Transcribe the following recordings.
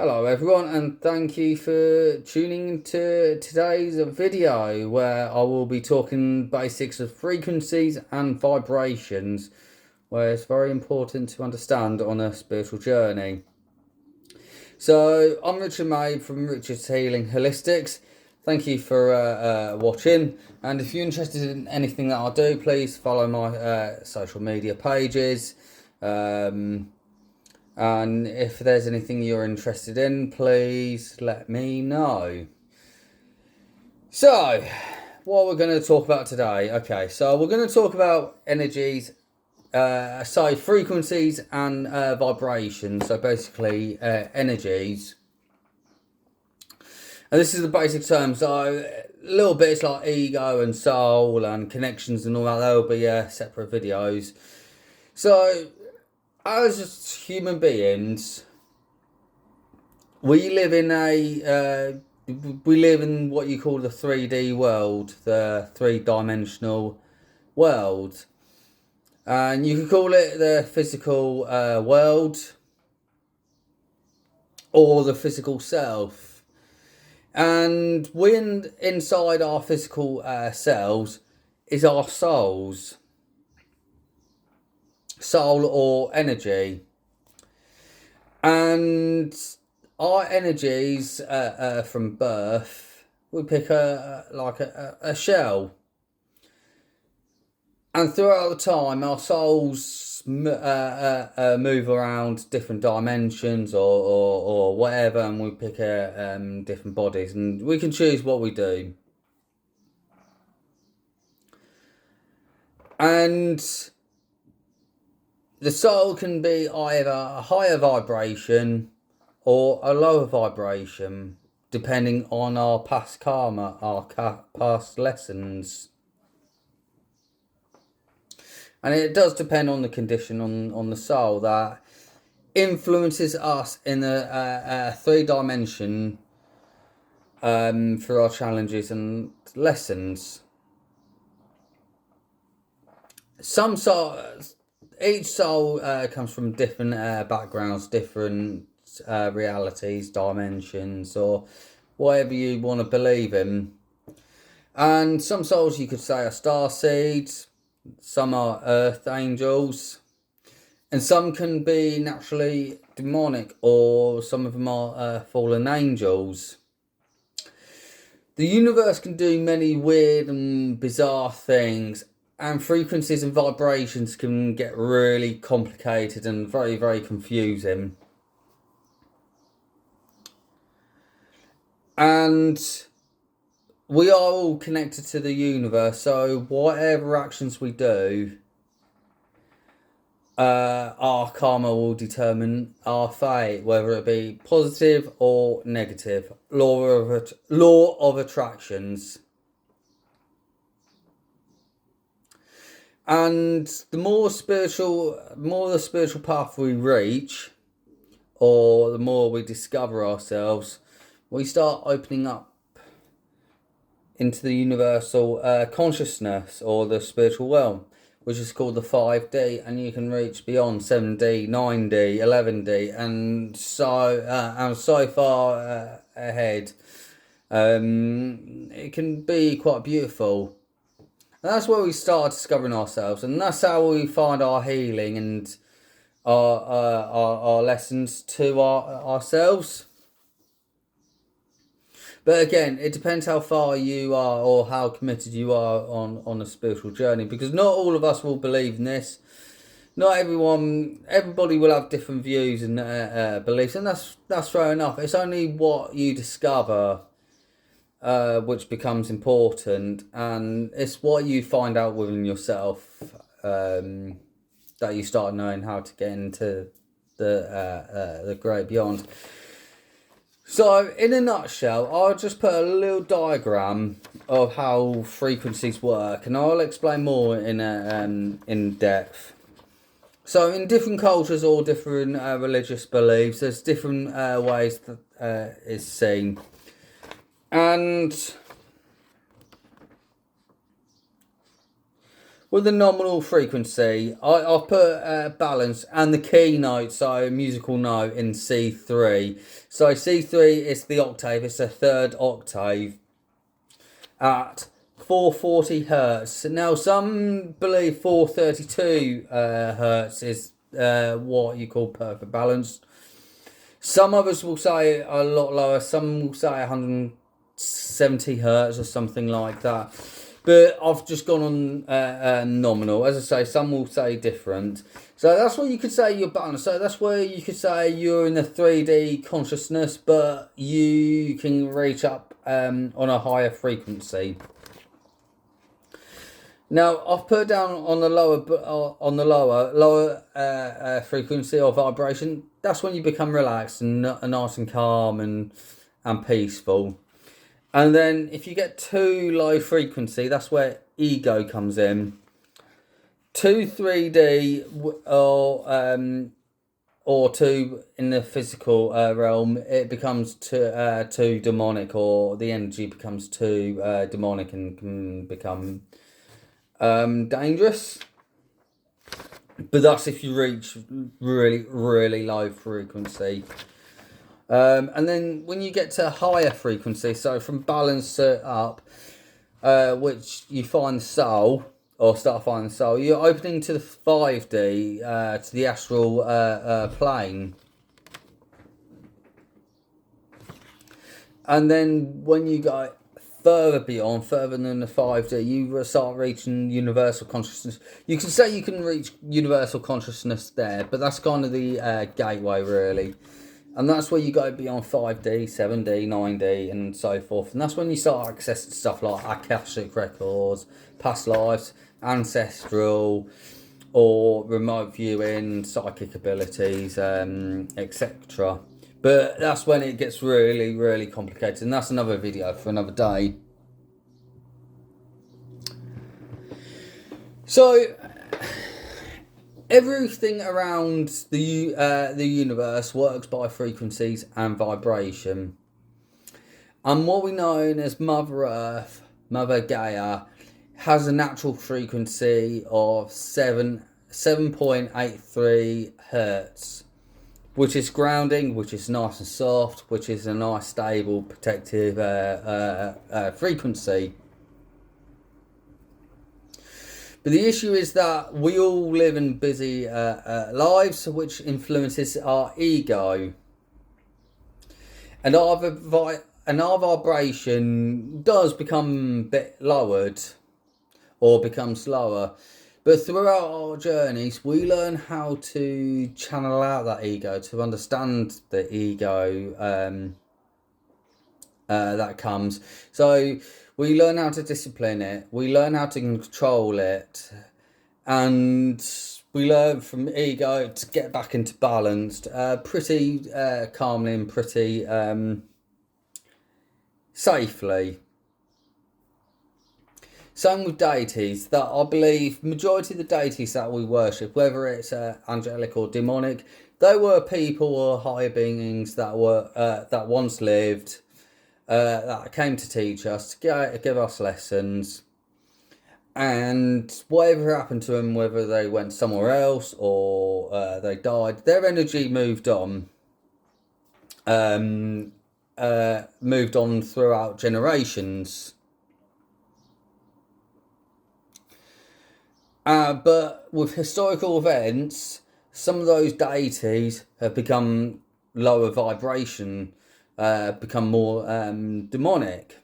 Hello everyone, and thank you for tuning into today's video where I will be talking basics of frequencies and vibrations, where it's very important to understand on a spiritual journey. So I'm Richard May from Richard's Healing Holistics. Thank you for watching, and if you're interested in anything that I do, please follow my social media pages. And if there's anything you're interested in, please let me know. So, what we're going to talk about today. Okay, so we're going to talk about energies, frequencies and vibrations. So basically, energies. And this is the basic term. So little bits like ego and soul and connections and all that. There will be separate videos. So, as human beings, we live in what you call the 3D world, the three-dimensional world, and you could call it the physical world or the physical self. And inside our physical selves is our souls. Soul or energy, and our energies from birth, we pick a shell, and throughout the time our souls move around different dimensions or whatever, and we pick different bodies, and we can choose what we do. And the soul can be either a higher vibration or a lower vibration, depending on our past karma, our past lessons. And it does depend on the condition on the soul that influences us in the 3-dimension through our challenges and lessons. Each soul comes from different backgrounds, different realities, dimensions, or whatever you want to believe in. And some souls you could say are starseeds, some are earth angels, and some can be naturally demonic, or some of them are fallen angels. The universe can do many weird and bizarre things, and frequencies and vibrations can get really complicated and very, very confusing. And we are all connected to the universe, so whatever actions we do, our karma will determine our fate, whether it be positive or negative. Law of attractions. And the more the spiritual path we reach, or the more we discover ourselves, we start opening up into the universal consciousness, or the spiritual realm, which is called the 5D, and you can reach beyond 7D, 9D, 11D, and so far ahead. It can be quite beautiful. And that's where we start discovering ourselves, and that's how we find our healing and our lessons to ourselves. But again, it depends how far you are or how committed you are on a spiritual journey, because not all of us will believe in this. Not everybody will have different views and beliefs, and that's fair enough. It's only what you discover which becomes important, and it's what you find out within yourself that you start knowing how to get into the great beyond. So, in a nutshell, I'll just put a little diagram of how frequencies work, and I'll explain more in depth. So, in different cultures or different religious beliefs, there's different ways that it's seen. And With the nominal frequency, I'll put balance and the key note, so musical note in C3. So C3 is the octave, it's a third octave at 440 hertz. Now, some believe 432 hertz is what you call perfect balance. Some others will say a lot lower, some will say 170 hertz or something like that. But I've just gone on nominal. As I say, some will say different. So that's where you could say you're balanced. So that's where you could say you're in the 3D consciousness, but you can reach up on a higher frequency. Now I've put down on the lower frequency or vibration. That's when you become relaxed and nice and calm and peaceful. And then if you get too low frequency, that's where ego comes in. Too 3D or too in the physical realm, it becomes too demonic, or the energy becomes too demonic and can become dangerous. But that's if you reach really, really low frequency. And then when you get to higher frequency, so from balance up, which you find the soul, or start finding the soul, you're opening to the 5D, to the astral plane. And then when you go further than the 5D, you start reaching universal consciousness. You can say you can reach universal consciousness there, but that's kind of the gateway, really. And that's where you go beyond 5D, 7D, 9D, and so forth. And that's when you start accessing stuff like Akashic records, past lives, ancestral, or remote viewing, psychic abilities, etc. But that's when it gets really, really complicated. And that's another video for another day. So everything around the universe works by frequencies and vibration. And what we know as Mother Earth, Mother Gaia, has a natural frequency of 7.83 hertz, which is grounding, which is nice and soft, which is a nice, stable, protective frequency. But the issue is that we all live in busy lives, which influences our ego. And our vibration does become a bit lowered or become slower. But throughout our journeys, we learn how to channel out that ego, to understand the ego that comes. So we learn how to discipline it. We learn how to control it. And we learn from ego to get back into balance pretty calmly and pretty safely. Same with deities, that I believe majority of the deities that we worship, whether it's angelic or demonic, they were people or higher beings that were that once lived, that came to teach us, to give us lessons, and whatever happened to them, whether they went somewhere else or they died, their energy moved on. Moved on throughout generations. But with historical events, some of those deities have become lower vibration, become more demonic.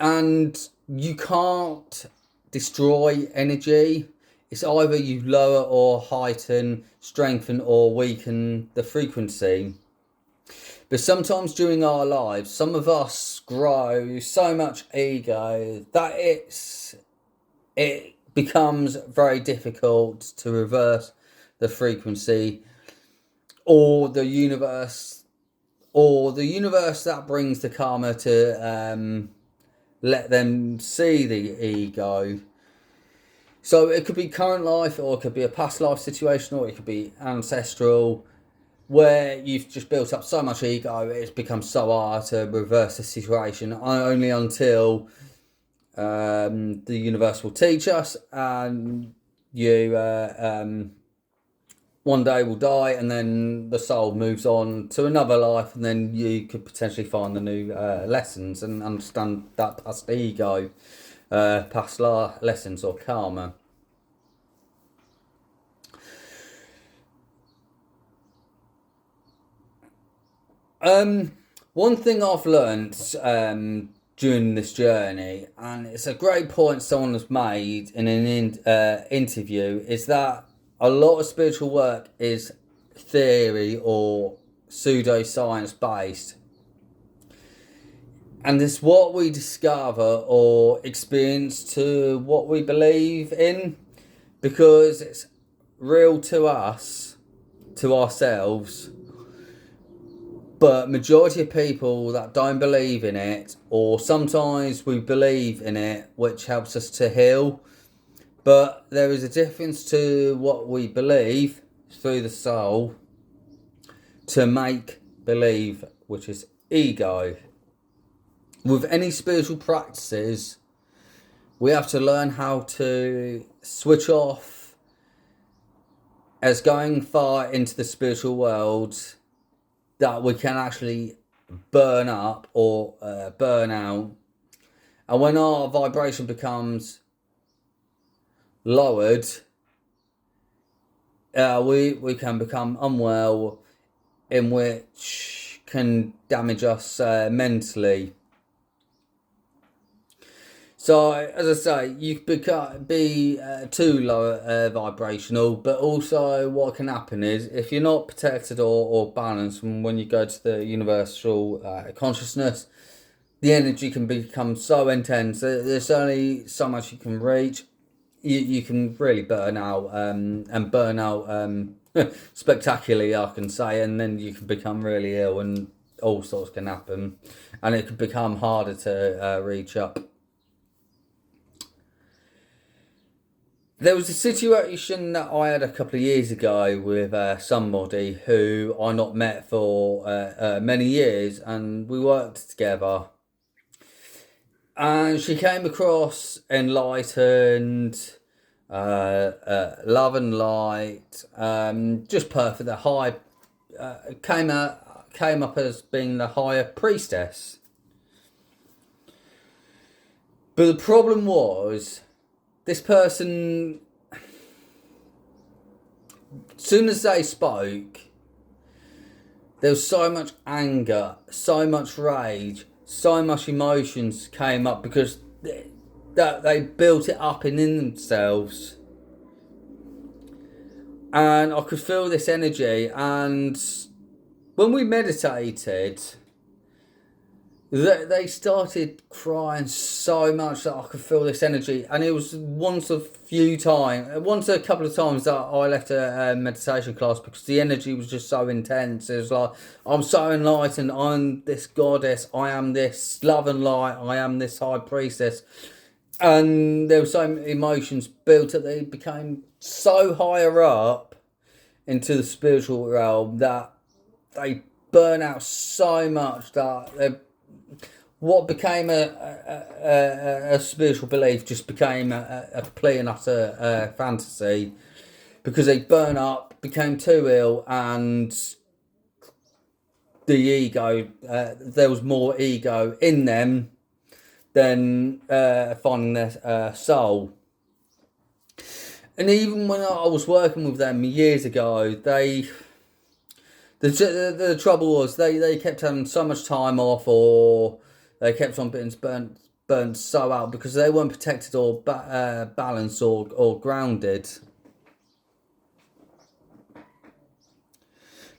And you can't destroy energy. It's either you lower or heighten, strengthen or weaken the frequency. But sometimes during our lives, some of us grow so much ego that it becomes very difficult to reverse the frequency, or the universe that brings the karma to let them see the ego. So it could be current life, or it could be a past life situation, or it could be ancestral, where you've just built up so much ego, it's become so hard to reverse the situation, only until the universe will teach us, and you one day will die, and then the soul moves on to another life, and then you could potentially find the new lessons and understand that past ego, past lessons or karma. One thing I've learned during this journey, and it's a great point someone has made in an interview, is that a lot of spiritual work is theory or pseudoscience based. And it's what we discover or experience to what we believe in, because it's real to us, to ourselves. But majority of people that don't believe in it, or sometimes we believe in it, which helps us to heal. But there is a difference to what we believe through the soul to make believe, which is ego. With any spiritual practices, we have to learn how to switch off as going far into the spiritual world that we can actually burn up or burn out. And when our vibration becomes lowered, we can become unwell, in which can damage us mentally. So, as I say, you can be too low vibrational, but also what can happen is, if you're not protected or balanced from when you go to the universal consciousness, the energy can become so intense that there's only so much you can reach. You can really burn out, and burn out spectacularly, I can say, and then you can become really ill, and all sorts can happen, and it can become harder to reach up. There was a situation that I had a couple of years ago with somebody who I not met for many years, and we worked together. And she came across enlightened, love and light, just perfect. The high came up as being the higher priestess. But the problem was, this person, as soon as they spoke, there was so much anger, so much rage, so much emotions came up, because they built it up in themselves. And I could feel this energy, and when we meditated, they started crying so much that I could feel this energy. And it was once a couple of times that I left a meditation class, because the energy was just so intense. It was like, I'm so enlightened, I'm this goddess, I am this love and light, I am this high priestess. And there were so many emotions built that they became so higher up into the spiritual realm that they burn out so much that what became a spiritual belief just became a complete and utter fantasy, because they burn up, became too ill, and the ego, there was more ego in them than finding their soul. And even when I was working with them years ago, the trouble was they kept having so much time off, or they kept on being burnt so out, because they weren't protected or balanced or grounded.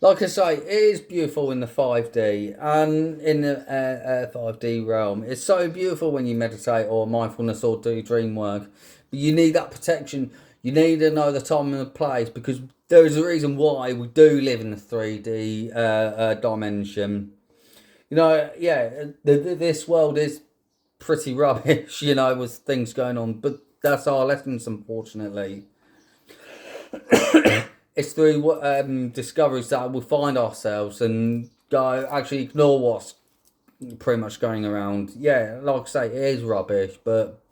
Like I say, it is beautiful in the 5D and in the 5D realm. It's so beautiful when you meditate or mindfulness or do dream work. But you need that protection. You need to know the time and the place, because there is a reason why we do live in the 3D dimension. You know, yeah, this world is pretty rubbish, you know, with things going on. But that's our lessons, unfortunately. It's through discoveries that we'll find ourselves and go, actually ignore what's pretty much going around. Yeah, like I say, it is rubbish, but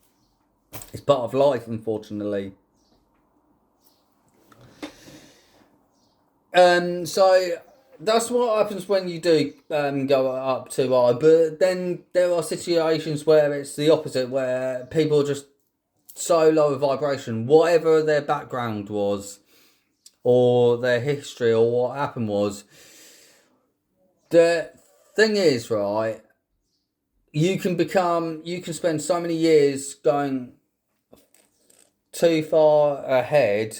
It's part of life, unfortunately. So that's what happens when you do go up too high. But then there are situations where it's the opposite, where people are just so low vibration, whatever their background was, or their history, or what happened was. The thing is, right, you can spend so many years going too far ahead,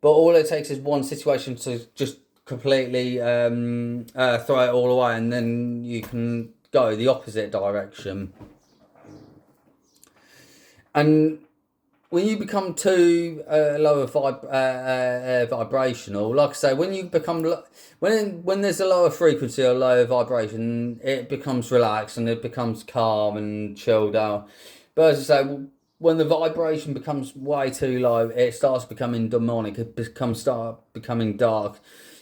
but all it takes is one situation to just completely throw it all away, and then you can go the opposite direction. And when you become too lower vibrational, like I say, when you become when there's a lower frequency or lower vibration, it becomes relaxed and it becomes calm and chilled out. But as I say, when the vibration becomes way too low, it starts becoming demonic. It start becoming dark.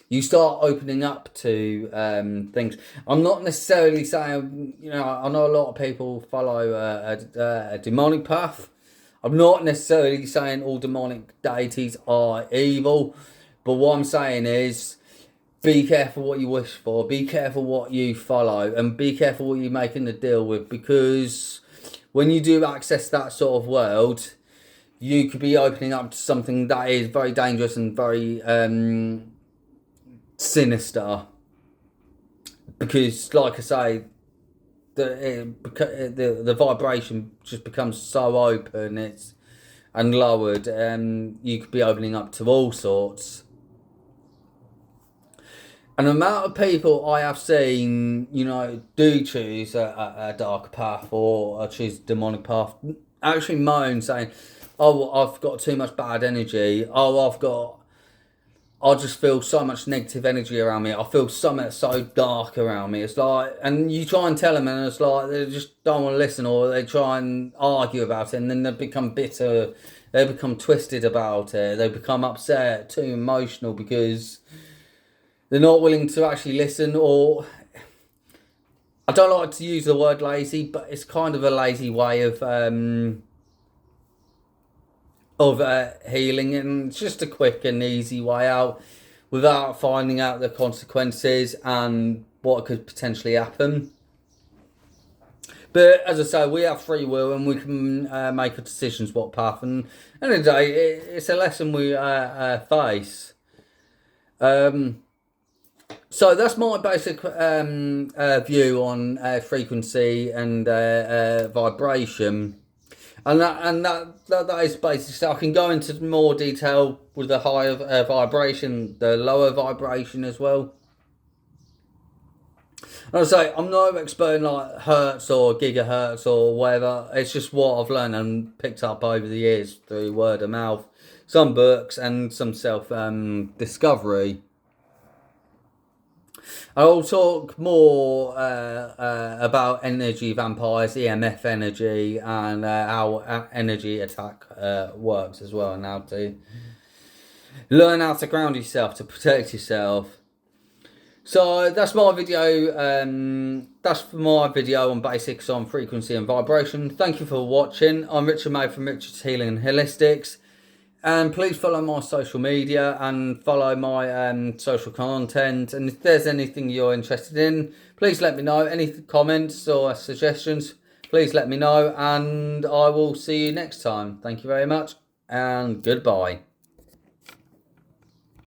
You start opening up to things. I'm not necessarily saying, I know a lot of people follow a demonic path. I'm not necessarily saying all demonic deities are evil, but what I'm saying is be careful what you wish for, be careful what you follow, and be careful what you're making a deal with, because when you do access that sort of world, you could be opening up to something that is very dangerous and very sinister. Because, like I say, the vibration just becomes so open and lowered, and you could be opening up to all sorts. And the amount of people I have seen, do choose a dark path or choose a demonic path, actually moan saying, "Oh, I've got too much bad energy. Oh, I just feel so much negative energy around me. I feel something so dark around me." It's like, and you try and tell them, and it's like they just don't want to listen, or they try and argue about it, and then they become bitter, they become twisted about it, they become upset, too emotional, because they're not willing to actually listen. Or I don't like to use the word lazy, but it's kind of a lazy way of healing, and it's just a quick and easy way out without finding out the consequences and what could potentially happen. But as I say, we have free will and we can make our decisions what path. And at the end of the day, it's a lesson we face. So that's my basic view on frequency and vibration. And that is basically, so I can go into more detail with the higher vibration, the lower vibration as well. And I say, I'm no expert in like hertz or gigahertz or whatever. It's just what I've learned and picked up over the years through word of mouth, some books and some self discovery. I'll talk more about energy vampires, EMF energy, and how energy attack works as well, and how to learn how to ground yourself, to protect yourself. So that's my video. That's my video on basics on frequency and vibration. Thank you for watching. I'm Richard May from Richard's Healing and Holistics. And please follow my social media and follow my social content. And if there's anything you're interested in, please let me know. Any comments or suggestions, please let me know. And I will see you next time. Thank you very much and goodbye.